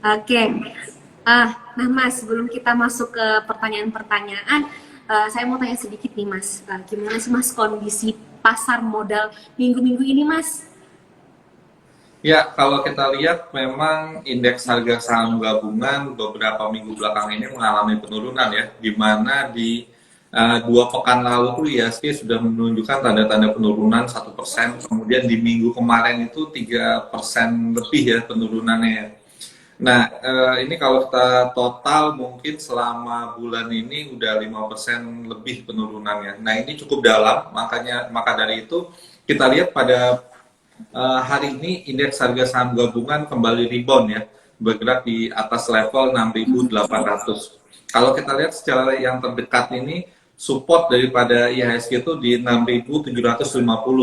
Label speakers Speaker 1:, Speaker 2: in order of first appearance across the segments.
Speaker 1: Oke. Nah Mas, sebelum kita masuk ke pertanyaan-pertanyaan, saya mau tanya sedikit nih Mas. Gimana sih Mas kondisi pasar modal minggu-minggu ini Mas?
Speaker 2: Ya, kalau kita lihat memang indeks harga saham gabungan beberapa minggu belakang ini mengalami penurunan ya, di mana di 2 pekan lalu tuh IHSG sudah menunjukkan tanda-tanda penurunan 1%, kemudian di minggu kemarin itu 3% lebih ya penurunannya. Nah, ini kalau kita total mungkin selama bulan ini udah 5% lebih penurunannya. Nah, ini cukup dalam, maka dari itu kita lihat pada hari ini indeks harga saham gabungan kembali rebound ya, bergerak di atas level 6.800. Kalau kita lihat secara yang terdekat ini, support daripada IHSG itu di 6.750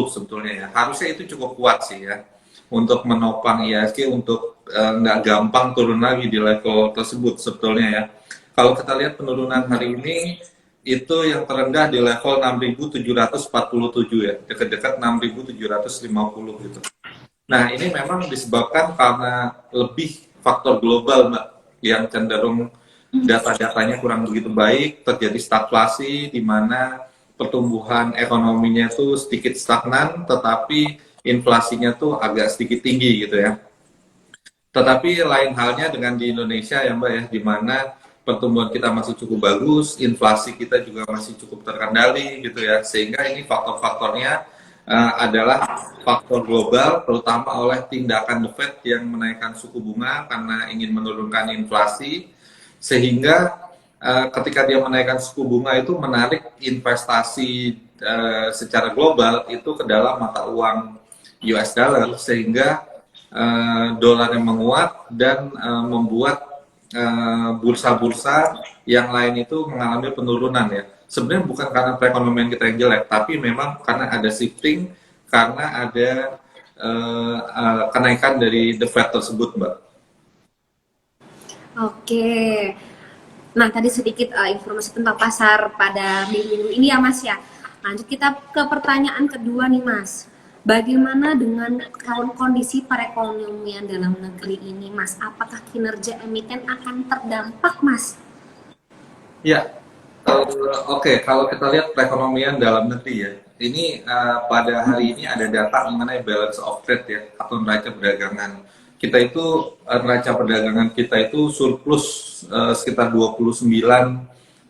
Speaker 2: sebetulnya ya. Harusnya itu cukup kuat sih ya untuk menopang IHSG untuk nggak gampang turun lagi di level tersebut sebetulnya ya. Kalau kita lihat penurunan hari ini itu yang terendah di level 6.747 ya, dekat-dekat 6.750 gitu. Nah, ini memang disebabkan karena lebih faktor global, Mbak, yang cenderung data-datanya kurang begitu baik, terjadi stagflasi di mana pertumbuhan ekonominya itu sedikit stagnan, tetapi inflasinya tuh agak sedikit tinggi gitu ya. Tetapi lain halnya dengan di Indonesia ya Mbak ya, di mana pertumbuhan kita masih cukup bagus, inflasi kita juga masih cukup terkendali gitu ya, sehingga ini faktor-faktornya adalah faktor global, terutama oleh tindakan The Fed yang menaikkan suku bunga karena ingin menurunkan inflasi, sehingga ketika dia menaikkan suku bunga itu menarik investasi secara global itu ke dalam mata uang US dollar, sehingga dolar yang menguat dan membuat bursa-bursa yang lain itu mengalami penurunan ya. Sebenarnya bukan karena perekonomian kita yang jelek, tapi memang karena ada shifting, karena ada kenaikan dari the Fed tersebut, Mbak.
Speaker 1: Oke. Nah, tadi sedikit informasi tentang pasar pada minggu-minggu ini ya Mas ya. Lanjut kita ke pertanyaan kedua nih Mas. Bagaimana dengan kondisi perekonomian dalam negeri ini Mas? Apakah kinerja emiten akan terdampak Mas?
Speaker 2: Ya, oke, kalau kita lihat perekonomian dalam negeri ya, ini pada hari ini ada data mengenai balance of trade ya, atau neraca perdagangan. Kita itu, neraca perdagangan kita itu surplus sekitar 29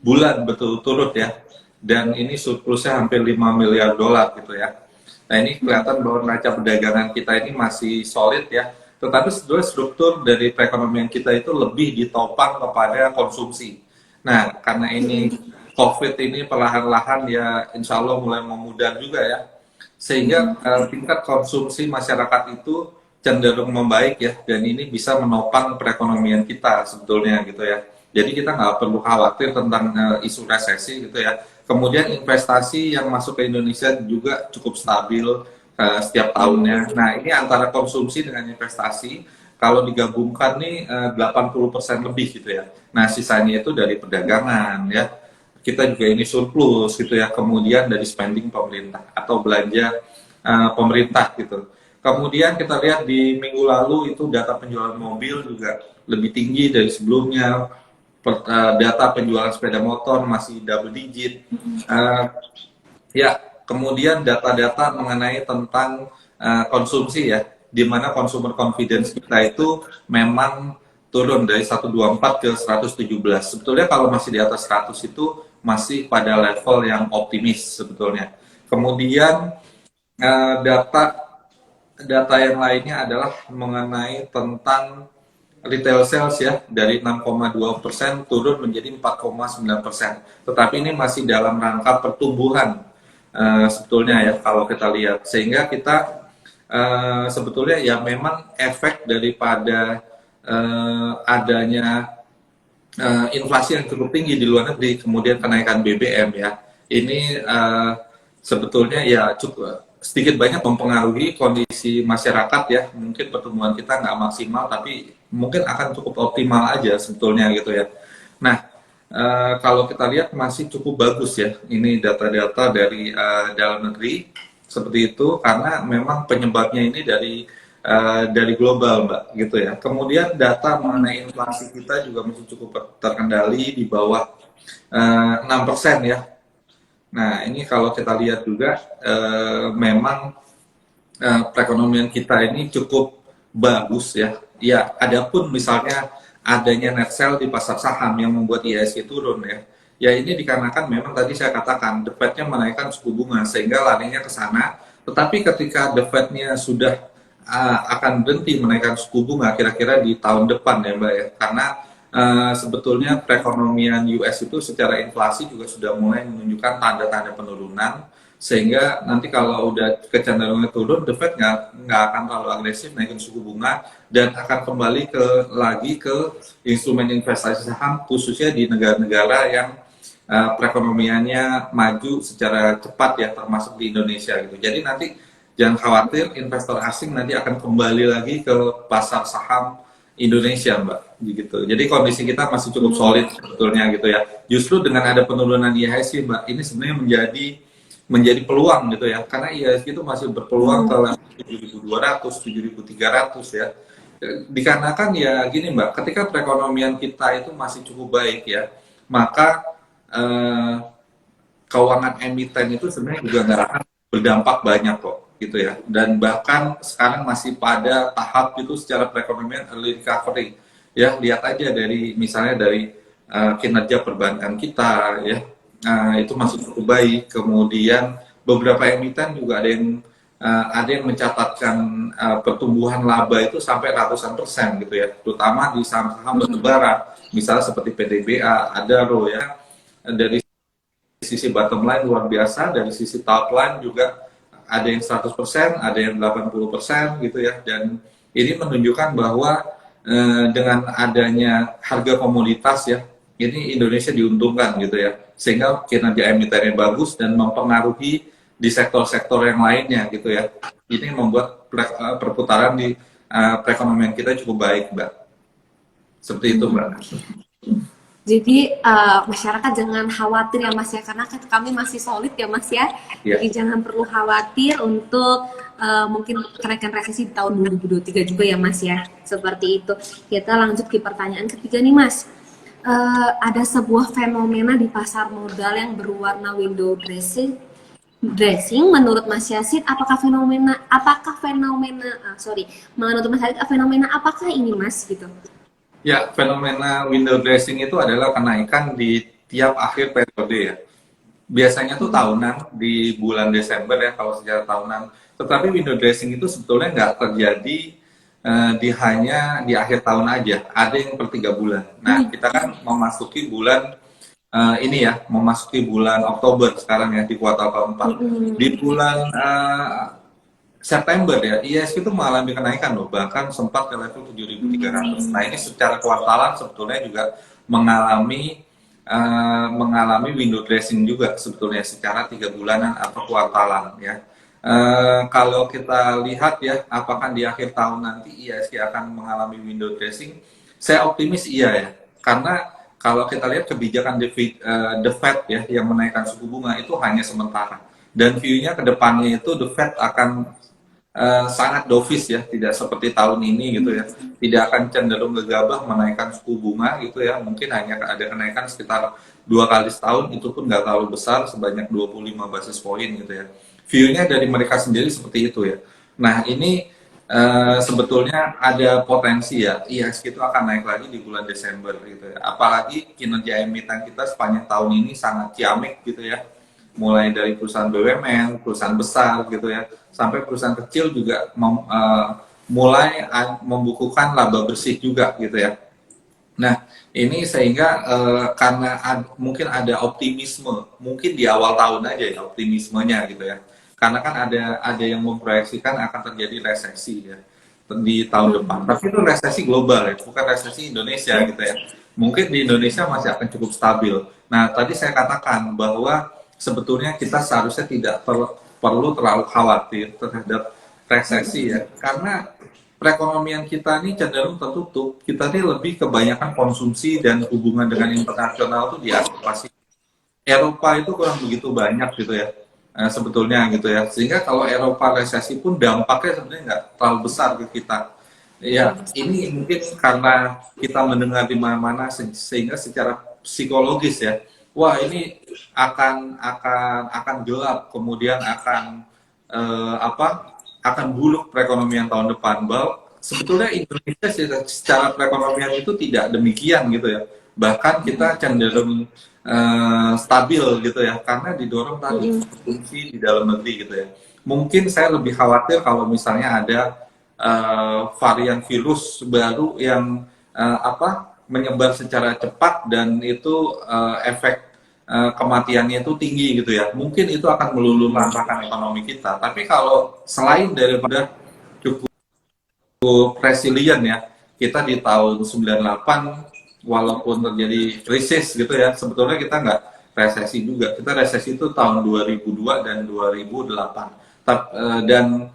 Speaker 2: bulan berturut-turut ya, dan ini surplusnya hampir 5 miliar dolar gitu ya. Nah ini kelihatan bahwa neraca perdagangan kita ini masih solid ya, tetapi sebetulnya struktur dari perekonomian kita itu lebih ditopang kepada konsumsi. Nah, karena ini COVID ini perlahan-lahan ya insya Allah mulai memudar juga ya. Sehingga tingkat konsumsi masyarakat itu cenderung membaik ya. Dan ini bisa menopang perekonomian kita sebetulnya gitu ya. Jadi kita nggak perlu khawatir tentang isu resesi gitu ya. Kemudian investasi yang masuk ke Indonesia juga cukup stabil setiap tahunnya. Nah, ini antara konsumsi dengan investasi kalau digabungkan nih 80% lebih gitu ya. Nah, sisanya itu dari perdagangan ya. Kita juga ini surplus gitu ya. Kemudian dari spending pemerintah atau belanja pemerintah gitu. Kemudian kita lihat di minggu lalu itu data penjualan mobil juga lebih tinggi dari sebelumnya. Data penjualan sepeda motor masih double digit. Ya, kemudian data-data mengenai tentang konsumsi ya, di mana consumer confidence kita itu memang turun dari 124 ke 117. Sebetulnya kalau masih di atas 100 itu masih pada level yang optimis sebetulnya. Kemudian data data yang lainnya adalah mengenai tentang retail sales ya, dari 6,2% turun menjadi 4,9%. Tetapi ini masih dalam rangka pertumbuhan sebetulnya ya kalau kita lihat, sehingga kita sebetulnya ya memang efek daripada adanya inflasi yang cukup tinggi di luar negeri, kemudian kenaikan BBM ya, ini sebetulnya ya cukup sedikit banyak mempengaruhi kondisi masyarakat ya. Mungkin pertumbuhan kita nggak maksimal, tapi mungkin akan cukup optimal aja sebetulnya gitu ya. Nah, kalau kita lihat masih cukup bagus ya, ini data-data dari dalam negeri seperti itu, karena memang penyebabnya ini dari dari global, Mbak, gitu ya. Kemudian data mengenai inflasi kita juga masih cukup terkendali di bawah 6% ya. Nah, ini kalau kita lihat juga memang perekonomian kita ini cukup bagus ya. Ya, adapun misalnya adanya net sell di pasar saham yang membuat IHSG turun ya. Ya ini dikarenakan memang tadi saya katakan The Fed-nya menaikkan suku bunga sehingga larinya ke sana. Tetapi ketika The Fed-nya sudah akan berhenti menaikkan suku bunga kira-kira di tahun depan ya Mbak ya. Karena sebetulnya perekonomian US itu secara inflasi juga sudah mulai menunjukkan tanda-tanda penurunan sehingga nanti kalau udah kecenderungannya turun, The Fed nggak akan terlalu agresif naikin suku bunga dan akan kembali lagi ke instrumen investasi saham khususnya di negara-negara yang perekonomiannya maju secara cepat ya termasuk di Indonesia gitu. Jadi nanti jangan khawatir investor asing nanti akan kembali lagi ke pasar saham Indonesia Mbak gitu. Jadi kondisi kita masih cukup solid sebetulnya gitu ya. Justru dengan ada penurunan IHSG Mbak ini sebenarnya menjadi peluang gitu ya, karena IHSG itu masih berpeluang ke level 7.200, 7.300 ya. Dikarenakan ya gini Mbak, ketika perekonomian kita itu masih cukup baik ya, maka keuangan emiten itu sebenarnya juga nggak akan berdampak banyak kok gitu ya. Dan bahkan sekarang masih pada tahap itu secara perekonomian early recovery ya. Lihat aja dari misalnya dari kinerja perbankan kita ya. Itu masih cukup baik. Kemudian beberapa emiten juga ada yang mencatatkan pertumbuhan laba itu sampai ratusan persen gitu ya, terutama di saham-saham batubara, misalnya seperti PDBA, Adaro ya. Dari sisi bottom line luar biasa, dari sisi top line juga ada yang 100%, ada yang 80% gitu ya. Dan ini menunjukkan bahwa dengan adanya harga komoditas ya, ini Indonesia diuntungkan gitu ya, sehingga kinerja emitennya bagus dan mempengaruhi di sektor-sektor yang lainnya gitu ya. Ini membuat perputaran di perekonomian kita cukup baik Mbak. Seperti itu Mbak.
Speaker 1: Jadi masyarakat jangan khawatir ya Mas ya, karena kami masih solid ya Mas ya. Jadi jangan perlu khawatir untuk mungkin kenaikan resesi di tahun 2023 juga ya Mas ya. Seperti itu. Kita lanjut ke pertanyaan ketiga nih Mas. Ada sebuah fenomena di pasar modal yang berwarna window dressing menurut Mas Yasin, menurut Mas Yasin fenomena apakah ini Mas gitu?
Speaker 2: Ya, fenomena window dressing itu adalah kenaikan di tiap akhir periode ya. Biasanya tuh tahunan di bulan Desember ya kalau secara tahunan. Tetapi window dressing itu sebetulnya nggak terjadi hanya di akhir tahun aja, ada yang per 3 bulan. Nah, kita kan memasuki bulan ini ya, memasuki bulan Oktober sekarang ya, di kuartal keempat. Di bulan September ya, IHSG itu mengalami kenaikan loh, bahkan sempat ke level 7.300. Nah, ini secara kuartalan sebetulnya juga mengalami window dressing juga sebetulnya secara 3 bulanan atau kuartalan ya. Kalau kita lihat ya, apakah di akhir tahun nanti IHSG akan mengalami window dressing? Saya optimis iya ya, karena kalau kita lihat kebijakan The Fed ya yang menaikkan suku bunga itu hanya sementara, dan view-nya ke depannya itu The Fed akan sangat dovish ya, tidak seperti tahun ini gitu ya, tidak akan cenderung gegabah menaikkan suku bunga gitu ya, mungkin hanya ada kenaikan sekitar 2 kali setahun, itu pun nggak terlalu besar sebanyak 25 basis point gitu ya. View-nya dari mereka sendiri seperti itu ya. Nah ini sebetulnya ada potensi ya IHSG itu akan naik lagi di bulan Desember gitu ya. Apalagi kinerja emiten kita sepanjang tahun ini sangat ciamik gitu ya. Mulai dari perusahaan BUMN, perusahaan besar gitu ya, sampai perusahaan kecil juga mulai membukukan laba bersih juga gitu ya. Nah ini sehingga karena mungkin ada optimisme, mungkin di awal tahun aja ya optimismenya gitu ya. Karena kan ada yang memproyeksikan akan terjadi resesi ya di tahun depan. Tapi itu resesi global ya, bukan resesi Indonesia gitu ya. Mungkin di Indonesia masih akan cukup stabil. Nah tadi saya katakan bahwa sebetulnya kita seharusnya tidak perlu terlalu khawatir terhadap resesi ya, karena perekonomian kita ini cenderung tertutup. Kita ini lebih kebanyakan konsumsi dan hubungan dengan internasional itu di Asia Pasifik. Eropa itu kurang begitu banyak gitu ya. sebetulnya gitu ya. Sehingga kalau Eropa resesi pun dampaknya sebenarnya nggak terlalu besar ke kita. Ya, ini mungkin karena kita mendengar di mana-mana sehingga secara psikologis ya, wah ini akan gelap, kemudian akan akan buruk perekonomian tahun depan. Bahwa sebetulnya Indonesia secara perekonomian itu tidak demikian gitu ya. Bahkan kita cenderung stabil gitu ya, karena didorong tadi fungsi di dalam negeri gitu ya. Mungkin saya lebih khawatir kalau misalnya ada varian virus baru yang menyebar secara cepat dan itu efek kematiannya itu tinggi gitu ya. Mungkin itu akan meluluhlantahkan ekonomi kita. Tapi kalau selain daripada cukup resilient ya, kita di tahun 98 walaupun terjadi krisis gitu ya, sebetulnya kita nggak resesi juga. Kita resesi itu tahun 2002 dan 2008. Dan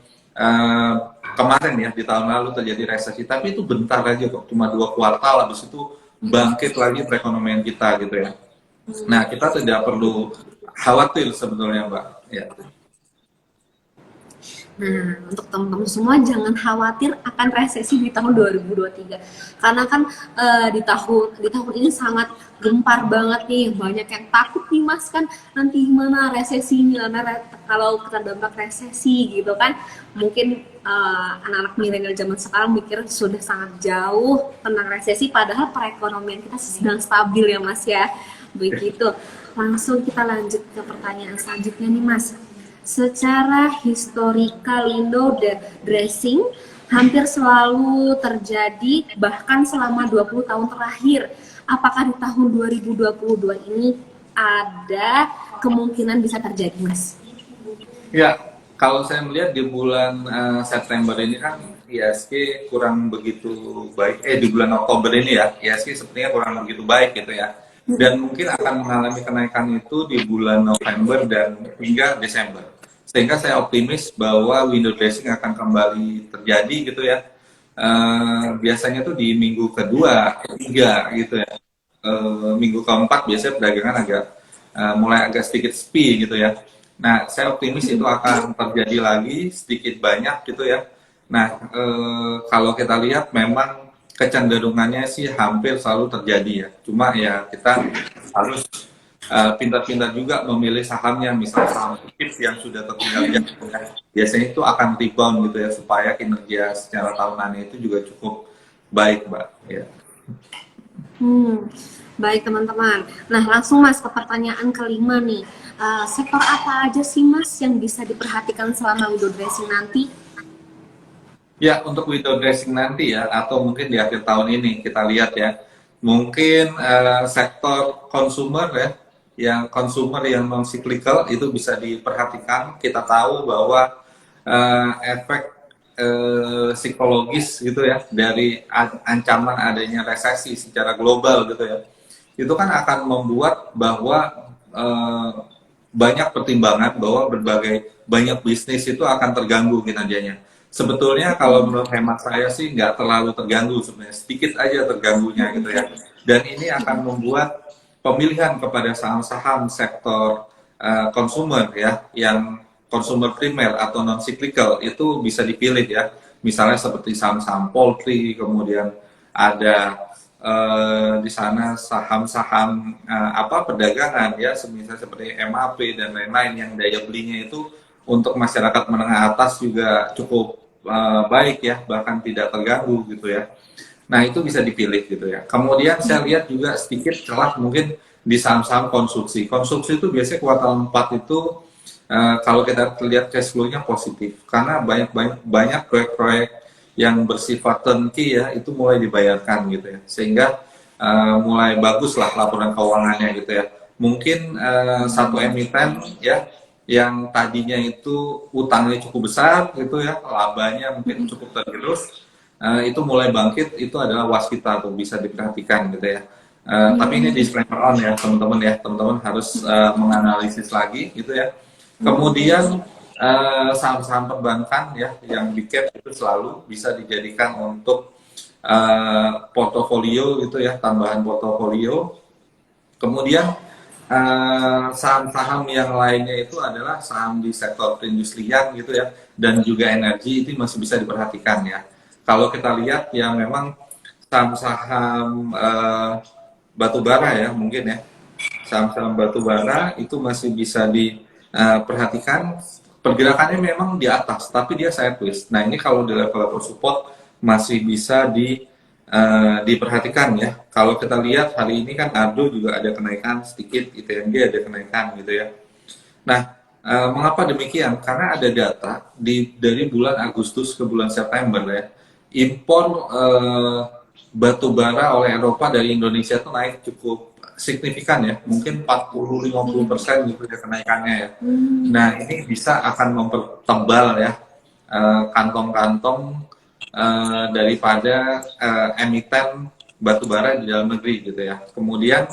Speaker 2: kemarin ya di tahun lalu terjadi resesi, tapi itu bentar aja kok, cuma 2 kuartal, habis itu bangkit lagi perekonomian kita gitu ya. Nah, kita tidak perlu khawatir sebetulnya, Mbak. Ya.
Speaker 1: Nah, untuk teman-teman semua jangan khawatir akan resesi di tahun 2023. Karena kan di tahun ini sangat gempar banget nih, banyak yang takut nih Mas kan nanti gimana resesinya, kalau kita dampak resesi gitu kan. Mungkin anak-anak milenial zaman sekarang mikir sudah sangat jauh tentang resesi, padahal perekonomian kita sedang stabil ya Mas ya. Begitu. Langsung kita lanjut ke pertanyaan selanjutnya nih Mas. Secara historikal window dressing hampir selalu terjadi bahkan selama 20 tahun terakhir. Apakah di tahun 2022 ini ada kemungkinan bisa terjadi, Mas?
Speaker 2: Ya, kalau saya melihat di bulan September ini kan IHSG kurang begitu baik. Di bulan Oktober ini ya, IHSG sepertinya kurang begitu baik gitu ya. Dan mungkin akan mengalami kenaikan itu di bulan November dan hingga Desember. Sehingga saya optimis bahwa window dressing akan kembali terjadi gitu ya. Biasanya tuh di minggu kedua, ketiga gitu ya. Minggu keempat biasanya perdagangan mulai agak sedikit sepi gitu ya. Nah, saya optimis itu akan terjadi lagi sedikit banyak gitu ya. Nah, kalau kita lihat memang kecenderungannya sih hampir selalu terjadi ya. Cuma ya kita harus pintar-pintar juga memilih sahamnya, misalnya saham chips yang sudah tertinggal jauh, biasanya itu akan rebound gitu ya, supaya kinerja secara tahunannya itu juga cukup baik, Mbak. Ya.
Speaker 1: Baik teman-teman. Nah langsung Mas ke pertanyaan kelima nih. Sektor apa aja sih Mas yang bisa diperhatikan selama window dressing nanti?
Speaker 2: Ya, untuk window dressing nanti ya, atau mungkin di akhir tahun ini kita lihat ya, mungkin sektor konsumer ya, yang konsumer yang non cyclical itu bisa diperhatikan. Kita tahu bahwa efek psikologis gitu ya dari ancaman adanya resesi secara global gitu ya, itu kan akan membuat bahwa banyak pertimbangan bahwa banyak bisnis itu akan terganggu kinerjanya. Sebetulnya kalau menurut hemat saya sih nggak terlalu terganggu sebenarnya, sedikit aja terganggunya gitu ya. Dan ini akan membuat pemilihan kepada saham-saham sektor konsumer ya, yang konsumer primer atau non cyclical itu bisa dipilih ya. Misalnya seperti saham-saham poultry, kemudian ada di sana saham-saham perdagangan ya, misalnya seperti MAP dan lain-lain yang daya belinya itu untuk masyarakat menengah atas juga cukup baik ya, bahkan tidak terganggu gitu ya. Nah, itu bisa dipilih gitu ya. Kemudian saya lihat juga sedikit celah mungkin di saham-saham konsumsi. Konsumsi itu biasanya kuartal 4 itu kalau kita lihat cash flow-nya positif. Karena banyak proyek-proyek yang bersifat turnkey ya, itu mulai dibayarkan gitu ya. Sehingga mulai bagus lah laporan keuangannya gitu ya. Mungkin satu emiten ya, yang tadinya itu utangnya cukup besar gitu ya, labanya mungkin cukup tergerus, itu mulai bangkit, itu adalah waskita tuh, bisa diperhatikan gitu ya. Tapi ini disclaimer on ya teman-teman ya, teman-teman harus menganalisis lagi gitu ya. Kemudian saham-saham perbankan ya yang big cap itu selalu bisa dijadikan untuk portofolio gitu ya, tambahan portofolio. Kemudian saham-saham yang lainnya itu adalah saham di sektor perindustrian gitu ya, dan juga energi itu masih bisa diperhatikan ya. Kalau kita lihat ya memang saham-saham batu bara ya mungkin ya, saham-saham batu bara itu masih bisa diperhatikan. Pergerakannya memang di atas, tapi dia sideways. Nah ini kalau di level-level support masih bisa diperhatikan ya. Kalau kita lihat hari ini kan ARDO juga ada kenaikan sedikit, ITNG ada kenaikan gitu ya. Nah, mengapa demikian? Karena ada data dari bulan Agustus ke bulan September ya, impor batu bara oleh Eropa dari Indonesia itu naik cukup signifikan ya, mungkin 40-50% gitu ya kenaikannya ya. Nah, ini bisa akan mempertebal ya kantong-kantong daripada emiten batu bara di dalam negeri gitu ya. Kemudian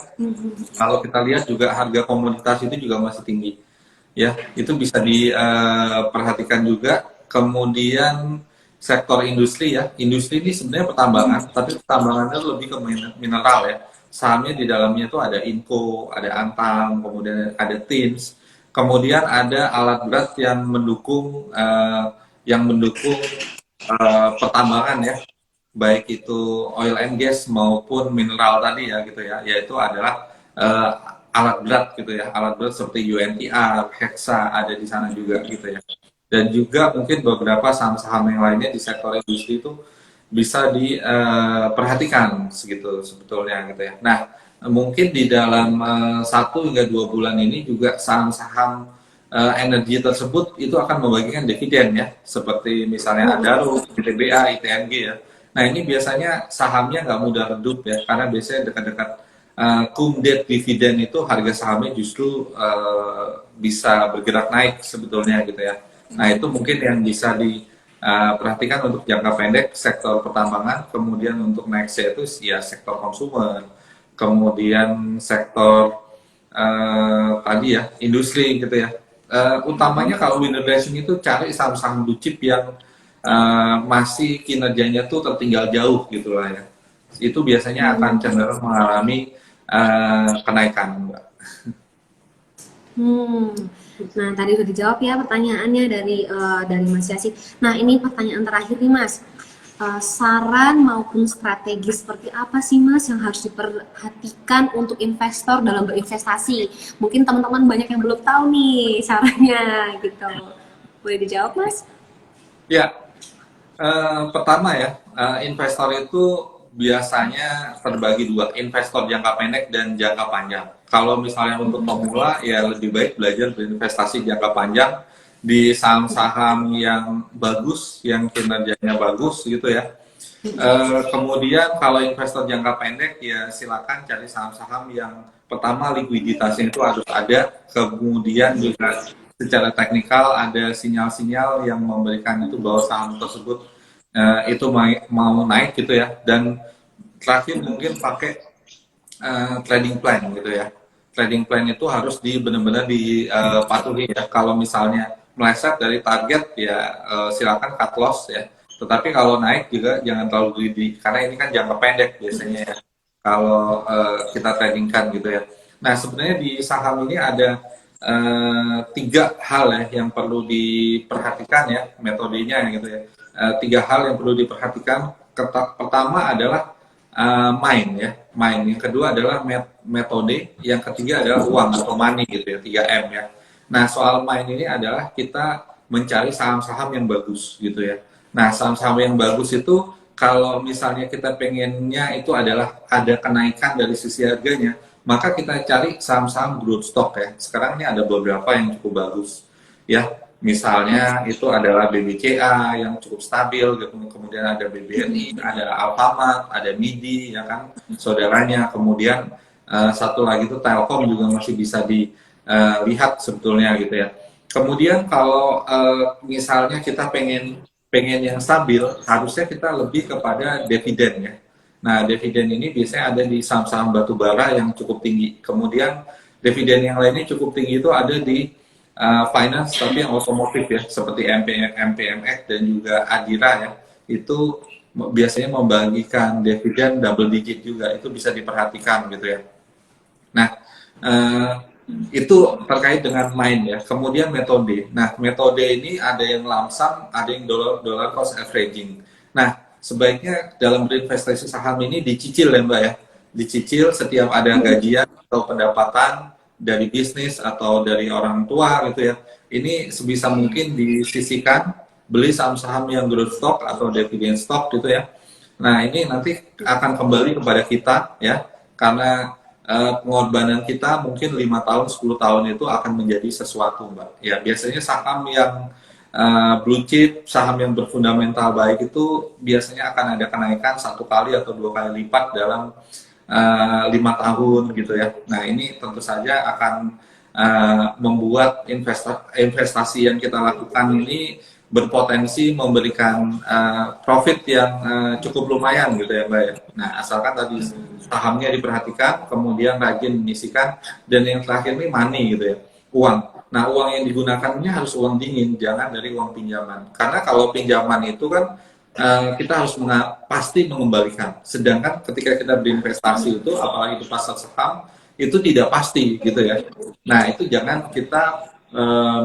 Speaker 2: kalau kita lihat juga harga komoditas itu juga masih tinggi ya, itu bisa diperhatikan juga. Kemudian sektor industri ya, industri ini sebenarnya pertambangan, tapi pertambangannya lebih ke mineral ya. Sahamnya di dalamnya itu ada Inco, ada Antam, kemudian ada Tins, kemudian ada alat berat yang mendukung pertambangan ya, baik itu oil and gas maupun mineral tadi ya gitu ya, yaitu adalah alat berat gitu ya, alat berat seperti UNTR, Hexa ada di sana juga gitu ya, dan juga mungkin beberapa saham-saham yang lainnya di sektor industri itu bisa diperhatikan segitu sebetulnya gitu ya. Nah mungkin di dalam 1 hingga 2 bulan ini juga saham-saham energi tersebut itu akan membagikan dividen ya, seperti misalnya Adaro, ITBA, ITNG ya. Nah ini biasanya sahamnya nggak mudah redup ya, karena biasanya dekat-dekat cum date dividen itu harga sahamnya justru bisa bergerak naik sebetulnya gitu ya. Nah itu mungkin yang bisa diperhatikan untuk jangka pendek sektor pertambangan, kemudian untuk nextnya itu ya sektor konsumer, kemudian sektor tadi ya industri gitu ya. Utamanya kalau window dressing itu cari saham-saham blue chip yang masih kinerjanya tuh tertinggal jauh gitu lah ya. Itu biasanya akan cenderung mengalami kenaikan, Mbak.
Speaker 1: Nah, tadi udah dijawab ya pertanyaannya dari Mas Yasin. Nah, ini pertanyaan terakhir nih Mas. Saran maupun strategi seperti apa sih Mas yang harus diperhatikan untuk investor dalam berinvestasi? Mungkin teman-teman banyak yang belum tahu nih sarannya gitu. Boleh dijawab Mas?
Speaker 2: Ya, pertama ya, investor itu biasanya terbagi dua, investor jangka pendek dan jangka panjang. Kalau misalnya untuk pemula, ya lebih baik belajar berinvestasi jangka panjang di saham-saham yang bagus, yang kinerjanya bagus gitu ya. Kemudian kalau investor jangka pendek, ya silakan cari saham-saham yang pertama likuiditasnya itu harus ada, kemudian juga secara teknikal ada sinyal-sinyal yang memberikan itu bahwa saham tersebut itu mau naik gitu ya, dan terakhir mungkin pakai trading plan gitu ya. Trading plan itu harus benar-benar dipatuhi ya. Kalau misalnya meleset dari target ya silakan cut loss ya. Tetapi kalau naik juga jangan terlalu greedy, karena ini kan jangka pendek biasanya ya. Kalau kita tradingkan gitu ya. Nah sebenarnya di saham ini ada 3 hal ya yang perlu diperhatikan ya, metodenya gitu ya. 3 hal yang perlu diperhatikan. Pertama adalah main ya, main. Yang kedua adalah metode, yang ketiga adalah uang atau money gitu ya, 3M ya. Nah soal main ini adalah kita mencari saham-saham yang bagus gitu ya. Nah saham-saham yang bagus itu kalau misalnya kita pengennya itu adalah ada kenaikan dari sisi harganya, maka kita cari saham-saham growth stock ya. Sekarang ini ada beberapa yang cukup bagus ya. Misalnya itu adalah BBCA yang cukup stabil, kemudian ada BBRI, ada Alfamart, ada MIDI, ya kan, saudaranya. Kemudian satu lagi itu Telkom juga masih bisa dilihat sebetulnya gitu ya. Kemudian kalau misalnya kita pengen yang stabil, harusnya kita lebih kepada dividen ya. Nah, dividen ini biasanya ada di saham-saham batu bara yang cukup tinggi. Kemudian dividen yang lainnya cukup tinggi itu ada di finance tapi yang otomotif ya, seperti MPMX dan juga Adira ya, itu biasanya membagikan dividen double digit juga, itu bisa diperhatikan gitu ya. Nah Eh, itu terkait dengan main ya. Kemudian metode. Nah, metode ini ada yang lamsam, ada yang dollar cost averaging. Nah, sebaiknya dalam berinvestasi saham ini dicicil ya Mbak ya. Dicicil setiap ada gajian atau pendapatan dari bisnis atau dari orang tua gitu ya. Ini sebisa mungkin disisihkan, beli saham-saham yang growth stock atau dividend stock gitu ya. Nah, ini nanti akan kembali kepada kita ya, karena pengorbanan kita mungkin 5 tahun, 10 tahun itu akan menjadi sesuatu, Mbak. Ya, biasanya saham yang blue chip, saham yang berfundamental baik itu biasanya akan ada kenaikan 1 kali atau 2 kali lipat dalam 5 tahun gitu ya. Nah, ini tentu saja akan membuat investasi yang kita lakukan ini berpotensi memberikan profit yang cukup lumayan gitu ya Mbak ya. Nah, asalkan tadi sahamnya diperhatikan, kemudian rajin menyisikan, dan yang terakhir ini money gitu ya, uang. Nah, uang yang digunakannya harus uang dingin, jangan dari uang pinjaman. Karena kalau pinjaman itu kan kita harus pasti mengembalikan. Sedangkan ketika kita berinvestasi itu, apalagi di pasar saham, itu tidak pasti gitu ya. Nah, itu jangan kita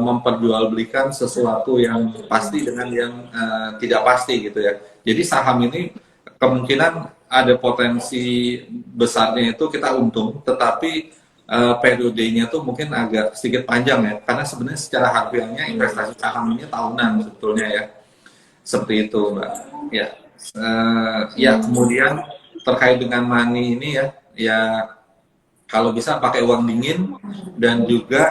Speaker 2: memperjualbelikan sesuatu yang pasti dengan yang tidak pasti gitu ya. Jadi saham ini kemungkinan ada potensi besarnya itu kita untung, tetapi periodenya tuh mungkin agak sedikit panjang ya, karena sebenarnya secara harfiahnya investasi saham ini tahunan sebetulnya ya, seperti itu Mbak. Ya, ya kemudian terkait dengan money ini ya, ya kalau bisa pakai uang dingin dan juga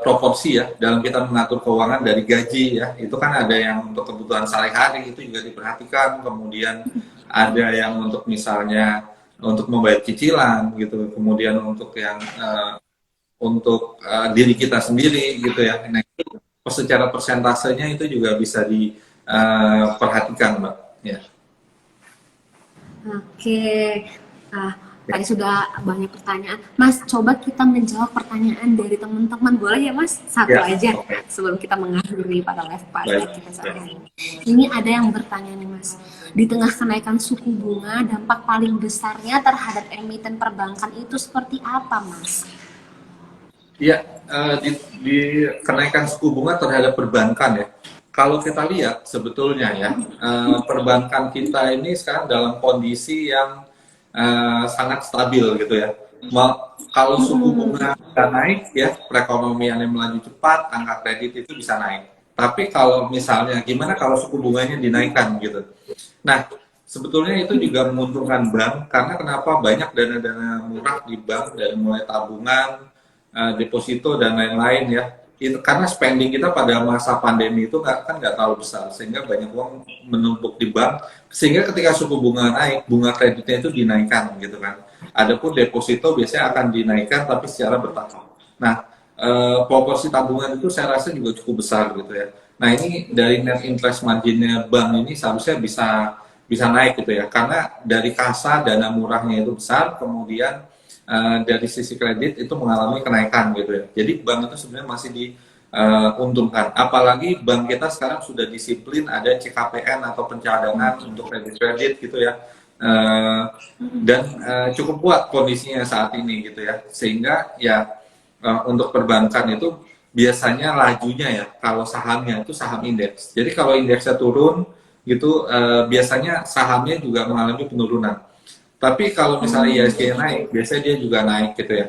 Speaker 2: proporsi ya dalam kita mengatur keuangan dari gaji ya, itu kan ada yang untuk kebutuhan sehari-hari itu juga diperhatikan, kemudian ada yang untuk misalnya untuk membayar cicilan gitu, kemudian untuk yang untuk diri kita sendiri gitu ya. Nah, itu secara persentasenya itu juga bisa diperhatikan Mbak ya.
Speaker 1: Oke, tadi sudah banyak pertanyaan. Mas, coba kita menjawab pertanyaan dari teman-teman. Boleh ya Mas? Satu
Speaker 2: Ya,
Speaker 1: aja
Speaker 2: oke.
Speaker 1: sebelum kita mengakhiri pada live
Speaker 2: Baik.
Speaker 1: kita saat ini. Ini ada yang bertanya nih Mas. Di tengah kenaikan suku bunga, dampak paling besarnya terhadap emiten perbankan itu seperti apa Mas?
Speaker 2: Ya, di kenaikan suku bunga terhadap perbankan ya. Kalau kita lihat sebetulnya ya, perbankan kita ini sekarang dalam kondisi yang sangat stabil gitu ya. Kalau suku bunga bisa naik ya, perekonomian yang melaju cepat, angka kredit itu bisa naik. Tapi kalau misalnya gimana kalau suku bunganya dinaikkan gitu. Nah, sebetulnya itu juga menguntungkan bank, karena kenapa, banyak dana-dana murah di bank dari mulai tabungan, deposito dan lain-lain ya. Itu karena spending kita pada masa pandemi itu kan nggak terlalu besar, sehingga banyak uang menumpuk di bank, sehingga ketika suku bunga naik, bunga kreditnya itu dinaikkan gitu kan. Adapun deposito biasanya akan dinaikkan tapi secara bertahap. Nah, proporsi tabungan itu saya rasa juga cukup besar gitu ya. Nah, ini dari net interest marginnya bank ini seharusnya bisa naik gitu ya, karena dari kasa dana murahnya itu besar, kemudian dari sisi kredit itu mengalami kenaikan gitu ya. Jadi bank itu sebenarnya masih diuntungkan. Apalagi bank kita sekarang sudah disiplin, ada CKPN atau pencadangan untuk kredit gitu ya. Dan cukup kuat kondisinya saat ini gitu ya. Sehingga ya untuk perbankan itu biasanya lajunya ya, kalau sahamnya itu saham indeks. Jadi kalau indeksnya turun gitu, biasanya sahamnya juga mengalami penurunan. Tapi kalau misalnya ISG naik, biasanya dia juga naik gitu ya.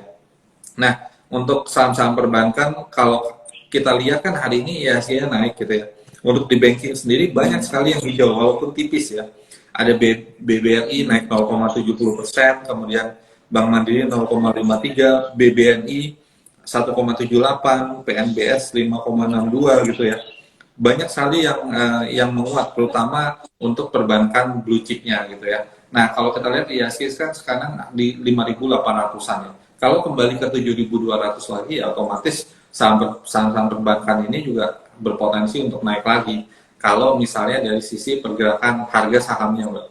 Speaker 2: Nah, untuk saham-saham perbankan, kalau kita lihat kan hari ini ISG naik gitu ya. Untuk di banking sendiri banyak sekali yang hijau, walaupun tipis ya. Ada BBRI naik 0,70%, kemudian Bank Mandiri 0,53%, BBNI 1,78%, PNBS 5,62 gitu ya. Banyak sekali yang menguat, terutama untuk perbankan blue chip-nya gitu ya. Nah, kalau kita lihat IHSG kan sekarang di 5.800-an ya. Kalau kembali ke 7.200 lagi, ya otomatis saham-saham perbankan ini juga berpotensi untuk naik lagi. Kalau misalnya dari sisi pergerakan harga sahamnya, Mbak.